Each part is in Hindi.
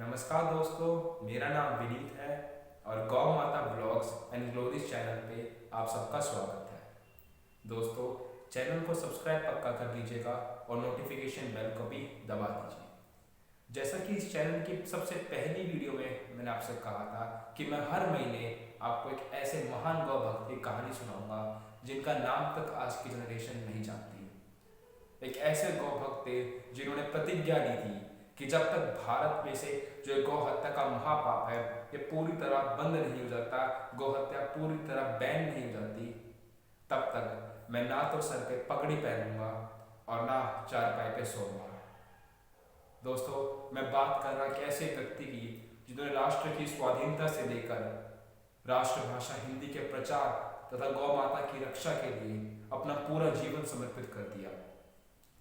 नमस्कार दोस्तों, मेरा नाम विनीत है और गौ माता ब्लॉग्स एंड ग्लोरीज चैनल पे आप सबका स्वागत है। दोस्तों, चैनल को सब्सक्राइब पक्का कर दीजिएगा और नोटिफिकेशन बेल को भी दबा दीजिए। जैसा कि इस चैनल की सबसे पहली वीडियो में मैंने आपसे कहा था कि मैं हर महीने आपको एक ऐसे महान गौ भक्त की कहानी सुनाऊंगा जिनका नाम तक आज की जनरेशन नहीं जानती। एक ऐसे गौ भक्त थे जिन्होंने प्रतिज्ञा ली थी कि जब तक भारत में से जो गौ हत्या का महापाप है ये पूरी तरह बंद नहीं हो जाता, गौ हत्या पूरी तरह बैन नहीं हो जाती, तब तक मैं ना तो सर पे पगड़ी पहनूंगा और ना चारपाई पे सोऊंगा। दोस्तों, मैं बात कर रहा एक ऐसे व्यक्ति की जिन्होंने राष्ट्र की स्वाधीनता से लेकर राष्ट्रभाषा हिंदी के प्रचार तथा गौ माता की रक्षा के लिए अपना पूरा जीवन समर्पित कर दिया,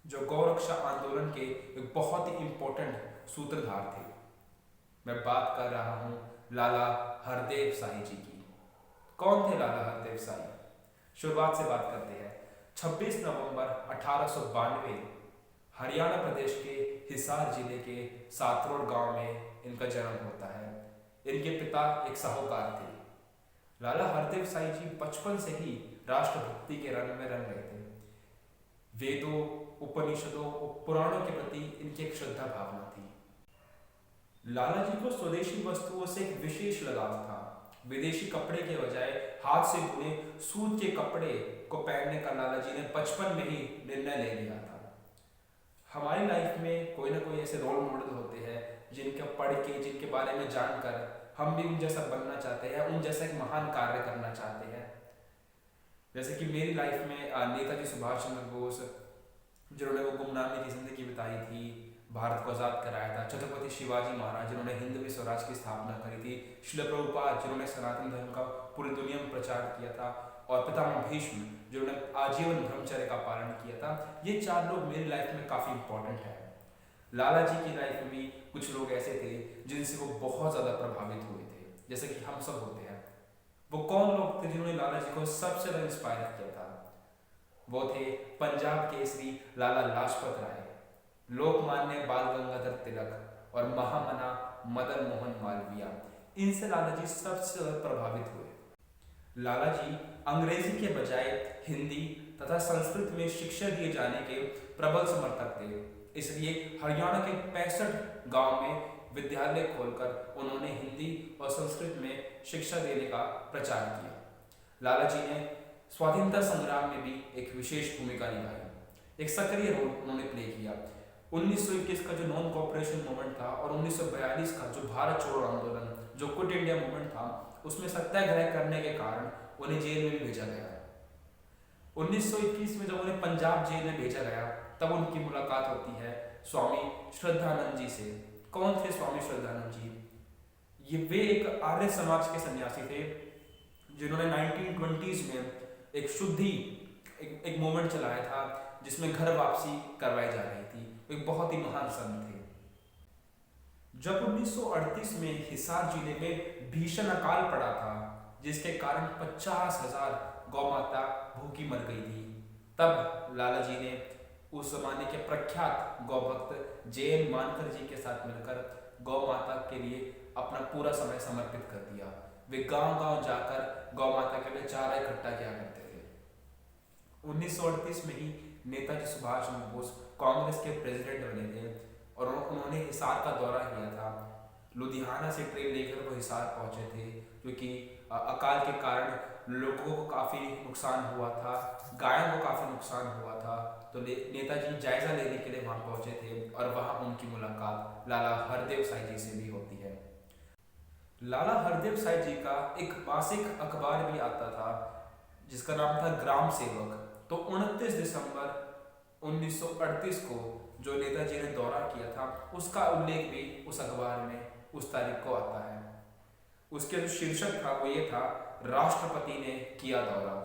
जो गौरक्षा आंदोलन के एक बहुत ही इंपॉर्टेंट सूत्रधार थे। मैं बात कर रहा हूँ लाला हरदेव साई जी की। कौन थे लाला हरदेव साई? शुरुआत से बात करते हैं। 26 नवंबर 1892 हरियाणा प्रदेश के हिसार जिले के सातरोड़ गांव में इनका जन्म होता है। इनके पिता एक साहूकार थे। लाला हरदेव साई जी बचपन से ही राष्ट्रभक्ति के रंग में रंग गए थे। वेदों, उपनिषदों और पुराणों के प्रति इनकी एक श्रद्धा भावना थी। लाला जी को स्वदेशी वस्तुओं से एक विशेष लगाव था। विदेशी कपड़े के बजाय हाथ से बुने सूत के कपड़े को पहनने का लाला जी ने बचपन में ही निर्णय ले लिया था। हमारी लाइफ में कोई ना कोई ऐसे रोल मॉडल होते हैं जिनके पढ़ के, जिनके बारे में जानकर हम भी उन जैसा बनना चाहते हैं, उन जैसा एक महान कार्य करना चाहते हैं। जैसे कि मेरी लाइफ में नेताजी सुभाष चंद्र बोस, जिन्होंने वो गुमनामी की जिंदगी बिताई थी, भारत को आज़ाद कराया था। छत्रपति शिवाजी महाराज, जिन्होंने हिंदवी स्वराज की स्थापना करी थी। श्रील प्रभुपाद, जिन्होंने सनातन धर्म का पूरी दुनिया में प्रचार किया था। और पितामह भीष्म, जिन्होंने आजीवन ब्रह्मचर्य का पालन किया था। ये चार लोग मेरी लाइफ में काफ़ी इंपॉर्टेंट है। लाला जी की लाइफ में भी कुछ लोग ऐसे थे जिनसे वो बहुत ज़्यादा प्रभावित हुए थे, जैसे कि हम सब होते हैं। वो कौन लोग थे जिन्होंने लाला जी को सबसे ज़्यादा इंस्पायर किया था? वो थे पंजाब केसरी लाला लाजपत राय, लोकमान्य बाल गंगाधर तिलक और महामना मदन मोहन मालवीय। इनसे लाला जी सबसे ज्यादा प्रभावित हुए। लाला जी अंग्रेजी के बजाय हिंदी तथा संस्कृत में शिक्षा दिए जाने के प्रबल समर्थक थे। इसलिए हरियाणा के 65 गांव में विद्यालय खोलकर उन्होंने हिंदी और संस्कृत में शिक्षा देने का प्रचार किया। लाला जी ने स्वाधीनता संग्राम में भी एक विशेष भूमिका निभाई, एक सक्रिय रोल उन्होंने प्ले किया। 1921 का जो नॉन कॉपरेशन मूवमेंट था और 1942 का जो भारत छोड़ो आंदोलन, जो क्विट इंडिया मूवमेंट था, उसमें सत्याग्रह करने के कारण उन्हें जेल में भी भेजा गया। 1921 में जब उन्हें पंजाब जेल में भेजा गया तब उनकी मुलाकात होती है स्वामी श्रद्धानंद जी से। कौन थे स्वामी श्रद्धानंद जी? ये वे एक आर्य समाज के सन्यासी थे जिन्होंने 1920s में एक शुद्धि एक मूवमेंट चलाया था जिसमें घर वापसी करवाई जा रही थी। एक बहुत ही महान संत थे। जब 1938 में हिसार जिले में भीषण अकाल पड़ा था जिसके कारण 50,000 गौ माता भूखी मर गई थी, तब लाला जी ने उस जमाने के प्रख्यात गौ भक्त जे.एन. मानकर जी के साथ मिलकर गौ माता के लिए अपना पूरा समय समर्पित कर दिया। वे गांव-गांव जाकर गौ माता के लिए चारा इकट्ठा किया करते थे। 1938 में ही नेताजी सुभाष चंद्र बोस कांग्रेस के प्रेसिडेंट बने थे और उन्होंने हिसार का दौरा किया था। लुधियाना से ट्रेन लेकर वो हिसार पहुंचे थे क्योंकि अकाल के कारण लोगों को काफ़ी नुकसान हुआ था, गायों को काफ़ी नुकसान हुआ था। तो नेताजी जायजा लेने के लिए वहाँ पहुंचे थे और वहाँ उनकी मुलाकात लाला हरदेव साई जी से भी होती है। लाला हरदेव साई जी का एक मासिक अखबार भी आता था जिसका नाम था ग्राम सेवक। तो 29 दिसंबर 1938 को जो नेताजी ने दौरा किया था उसका उल्लेख भी उस अखबार में उस तारीख को आता है। उसके जो शीर्षक था वो ये था, राष्ट्रपति ने किया दौरा।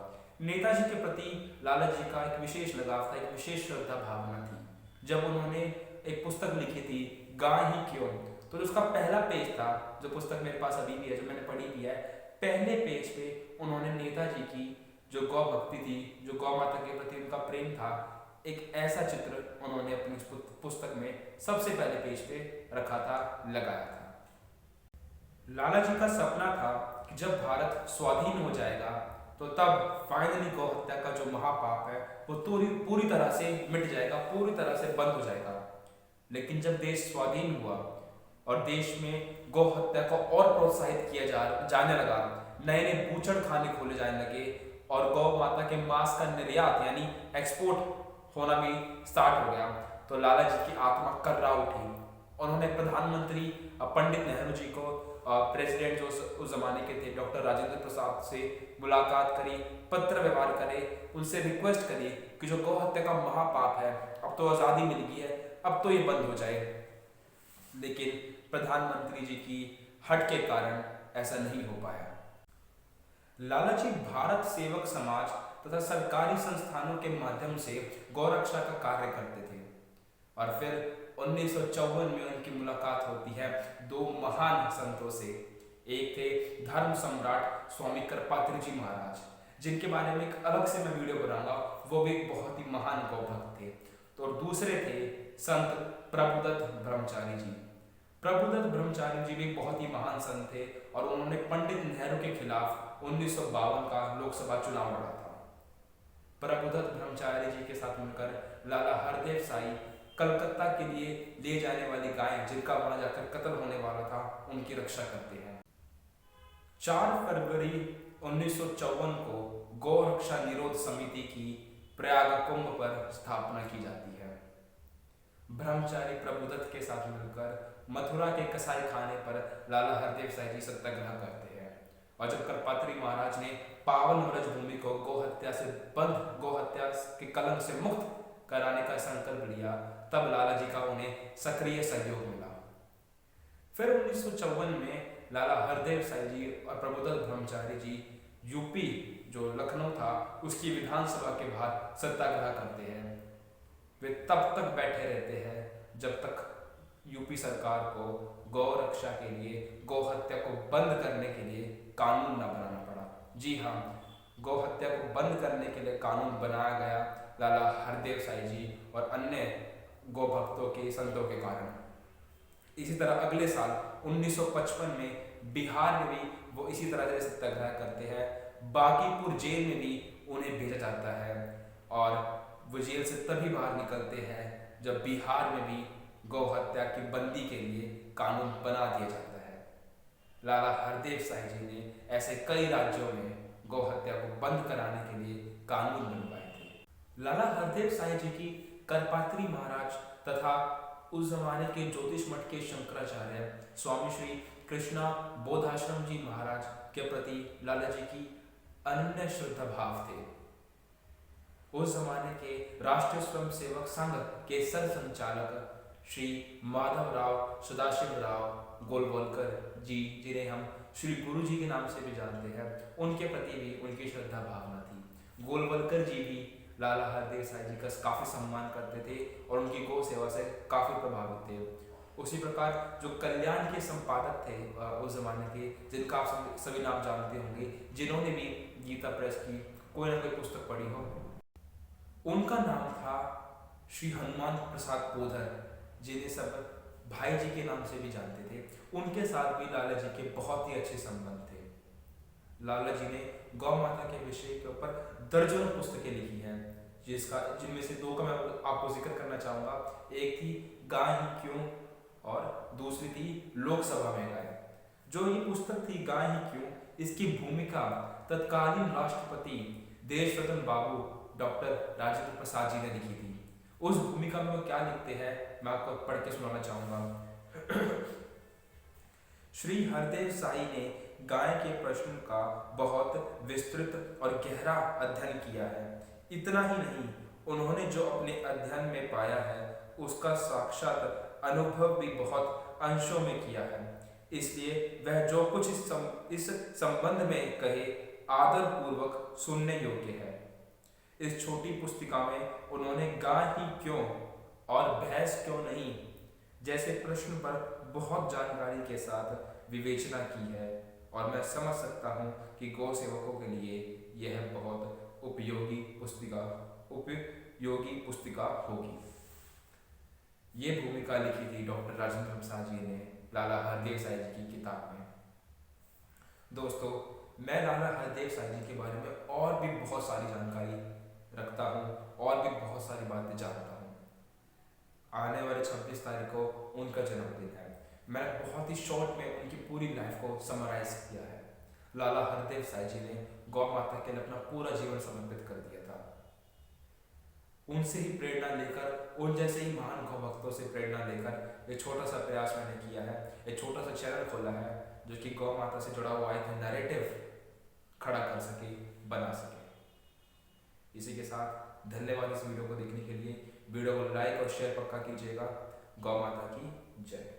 नेताजी के प्रति लाला जी का एक विशेष लगाव था, एक विशेष श्रद्धा भावना थी। जब उन्होंने एक पुस्तक लिखी थी गाय ही क्यों, तो उसका पहला पेज था, जो पुस्तक मेरे पास अभी भी है, जो मैंने पढ़ी भी है। पहले पेज पे उन्होंने नेताजी की जो गौ भक्ति थी, जो गौ माता के प्रति उनका प्रेम था, एक ऐसा चित्र उन्होंने अपनी पुस्तक में सबसे पहले पेज पे रखा था, लगाया था। लाला जी का सपना था कि जब भारत स्वाधीन हो जाएगा तो तब फाइनली गौ हत्या का जो महापाप है वो पूरी पूरी तरह से मिट जाएगा, पूरी तरह से बंद हो जाएगा। लेकिन जब देश स्वाधीन हुआ और देश में गौ हत्या को और प्रोत्साहित किया जाने लगा, नए नए बूचड़ खाने खोले जाने लगे और गौ माता के मांस का निर्यात यानी एक्सपोर्ट होना भी स्टार्ट हो गया, तो लाला जी की आत्मा कर्रा उठी। उन्होंने प्रधानमंत्री पंडित नेहरू जी को, प्रेसिडेंट जो उस जमाने के थे डॉक्टर राजेंद्र प्रसाद से मुलाकात करी, पत्र व्यवहार करे, उनसे रिक्वेस्ट करी कि जो गौ हत्या का महापाप है, अब तो आज़ादी मिल गई है, अब तो ये बंद हो जाए। लेकिन प्रधानमंत्री जी की हट के कारण ऐसा नहीं हो पाया। लाला जी भारत सेवक समाज तथा सरकारी संस्थानों के माध्यम से गौरक्षा का कार्य करते थे और फिर 1954 में उनकी मुलाकात होती है दो महान संतों से। एक थे धर्म सम्राट स्वामी करपात्री जी महाराज, जिनके बारे में एक अलग से मैं वीडियो बनाऊंगा, वो भी एक बहुत ही महान गौ भक्त थे। तो दूसरे थे संत प्रभुदत्त ब्रह्मचारी जी। प्रभुदत्त ब्रह्मचारी जी भी बहुत ही महान संत थे और उन्होंने पंडित नेहरू के खिलाफ 1952 का लोकसभा चुनाव लड़ा था। प्रभुदत्त ब्रह्मचारी जी के साथ मिलकर लाला हरदेव साई कलकत्ता के लिए ले जाने वाली गाय जिनका वहां जाकर कत्ल होने वाला था, उनकी रक्षा करते हैं। 4 फरवरी 1954 को गौ रक्षा निरोध समिति की प्रयाग कुंभ पर स्थापना की जाती है। ब्रह्मचारी प्रभुदत्त के साथ मिलकर मथुरा के कसाई खाने पर लाला हरदेव साई जी सत्याग्रह करते हैं और जब करपात्री महाराज ने पावन व्रज भूमि को गौ हत्या से बंद, गौ हत्या के कलंक से मुक्त कराने का संकल्प लिया, तब लाला जी का उन्हें सक्रिय सहयोग मिला। फिर 1954 में लाला हरदेव साई जी और प्रभुदत्त ब्रह्मचारी जी यूपी जो लखनऊ था उसकी विधानसभा के बाहर सत्याग्रह करते हैं। वे तब तक बैठे रहते हैं जब तक यूपी सरकार को गौ रक्षा के लिए, गौ हत्या को बंद करने के लिए कानून न बनाना पड़ा। जी हाँ, गौ हत्या को बंद करने के लिए कानून बनाया गया लाला हरदेव साई जी और अन्य गौ भक्तों के, संतों के कारण। इसी तरह अगले साल 1955 में बिहार में भी वो इसी तरह से सत्याग्रह करते हैं। बांकीपुर जेल में भी उन्हें भेजा जाता है और वो जेल से तभी बाहर निकलते हैं जब बिहार में भी गौ हत्या की बंदी के लिए कानून बना दिया जाता है। लाला हरदेव साई जी ने ऐसे कई राज्यों में गौ हत्या को बंद कराने के लिए कानून बनवाए थे। लाला हरदेव साई जी की करपात्री महाराज तथा उस जमाने के ज्योतिष मठ के शंकराचार्य स्वामी श्री कृष्णा बोधाश्रम जी महाराज के प्रति लाला जी की अनन्य श्रद्धा भाव थे। उस जमाने के राष्ट्रीय स्वयं सेवक संघ के सर संचालक श्री माधवराव सदाशिवराव गोलवलकर जी, जिन्हें हम श्री गुरु जी के नाम से भी जानते हैं, उनके प्रति भी उनकी श्रद्धा भावना थी। गोलवलकर जी भी लाला हरदेव साई जी का काफ़ी सम्मान करते थे और उनकी गौ सेवा से काफ़ी प्रभावित थे। उसी प्रकार जो कल्याण के संपादक थे उस जमाने के, जिनका आप सभी नाम जानते होंगे, जिन्होंने भी गीता प्रेस की कोई ना कोई पुस्तक पढ़ी हो, उनका नाम था श्री हनुमान प्रसाद पोधर, जिन्हें सब भाई जी के नाम से भी जानते थे। उनके साथ भी लाला जी के बहुत ही अच्छे संबंध थे। लाला जी ने गौ माता के विषय के ऊपर दर्जनों पुस्तकें लिखी हैं, जिनमें से 2 का मैं आपको जिक्र करना चाहूँगा। एक थी गाय ही क्यों और दूसरी थी लोकसभा में गाय। जो ये पुस्तक थी गाय ही क्यों, इसकी भूमिका तत्कालीन राष्ट्रपति देश रत्न बाबू डॉक्टर राजेंद्र प्रसाद जी ने लिखी थी। उस भूमिका में वो क्या लिखते हैं मैं आपको पढ़ के सुनाना चाहूँगा। श्री हरदेव साई ने गाय के प्रश्न का बहुत विस्तृत और गहरा अध्ययन किया है। इतना ही नहीं, उन्होंने जो अपने अध्ययन में पाया है उसका साक्षात अनुभव भी बहुत अंशों में किया है। इसलिए वह जो कुछ इस संबंध में कहे आदर पूर्वक सुनने योग्य है। इस छोटी पुस्तिका में उन्होंने गाय ही क्यों और भैंस क्यों नहीं जैसे प्रश्न पर बहुत जानकारी के साथ विवेचना की है और मैं समझ सकता हूँ कि गौ सेवकों के लिए यह बहुत उपयोगी पुस्तिका होगी। ये भूमिका लिखी थी डॉक्टर राजेंद्र प्रसाद जी ने लाला हरदेव साई जी की किताब में। दोस्तों, मैं लाला हरदेव साईं जी के बारे में और भी बहुत सारी जानकारी रखता हूँ और भी बहुत सारी बातें जानता हूँ। आने वाले 26 तारीख को उनका जन्मदिन है। मैंने बहुत ही शॉर्ट में उनकी पूरी लाइफ को समराइज किया है। लाला हरदेव साईं जी ने गौ माता के लिए अपना पूरा जीवन समर्पित कर दिया था। उनसे ही प्रेरणा लेकर, उन जैसे ही महान गौ भक्तों से प्रेरणा लेकर एक छोटा सा प्रयास मैंने किया है, एक छोटा सा चैनल खोला है जो कि गौ माता से जुड़ा हुआ एक नैरेटिव खड़ा कर सके, बना सके। इसी के साथ धन्यवाद इस वीडियो को देखने के लिए। वीडियो को लाइक और शेयर पक्का कीजिएगा। गौ माता की जय।